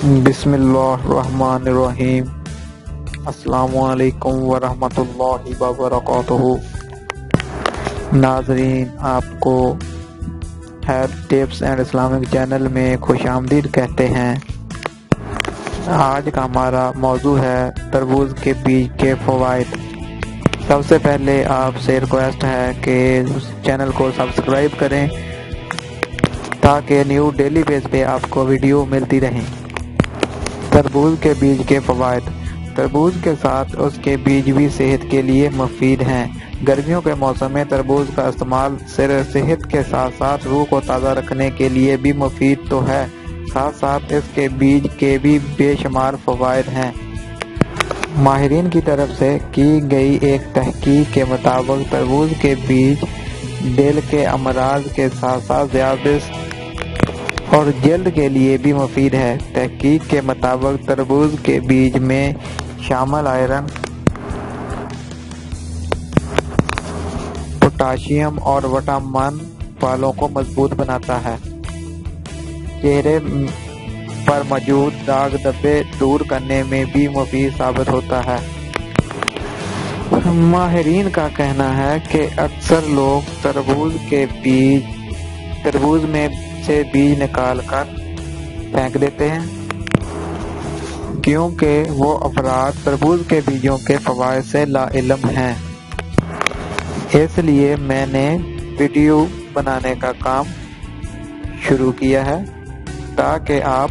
بسم اللہ الرحمن الرحیم۔ السلام علیکم ورحمۃ اللہ وبرکاتہ۔ ناظرین، آپ کو health tips and Islamic channel میں خوش آمدید کہتے ہیں۔ آج کا ہمارا موضوع ہے تربوز کے بیج کے فوائد۔ سب سے پہلے آپ سے ریکویسٹ ہے کہ چینل کو سبسکرائب کریں تاکہ نیو ڈیلی بیس پہ آپ کو ویڈیو ملتی رہیں۔ تربوز کے بیج کے فوائد۔ تربوز کے ساتھ اس کے بیج بھی صحت کے لیے مفید ہیں۔ گرمیوں کے موسم میں تربوز کا استعمال صرف صحت کے ساتھ ساتھ روح کو تازہ رکھنے کے لیے بھی مفید تو ہے، ساتھ ساتھ اس کے بیج کے بھی بے شمار فوائد ہیں۔ ماہرین کی طرف سے کی گئی ایک تحقیق کے مطابق تربوز کے بیج دل کے امراض کے ساتھ ساتھ ذیابیطس اور جلد کے لیے بھی مفید ہے۔ تحقیق کے مطابق تربوز کے بیج میں شامل آئرن، پوٹاشیم اور وٹامن بالوں کو مضبوط بناتا ہے۔ چہرے پر موجود داغ دھبے دور کرنے میں بھی مفید ثابت ہوتا ہے۔ ماہرین کا کہنا ہے کہ اکثر لوگ تربوز میں سے بیج نکال کر پھینک دیتے ہیں کیونکہ وہ افراد تربوز کے بیجوں کے فوائد سے لا علم ہیں۔ اس لیے میں نے ویڈیو بنانے کا کام شروع کیا ہے تاکہ آپ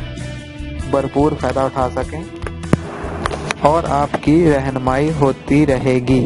بھرپور فائدہ اٹھا سکیں اور آپ کی رہنمائی ہوتی رہے گی۔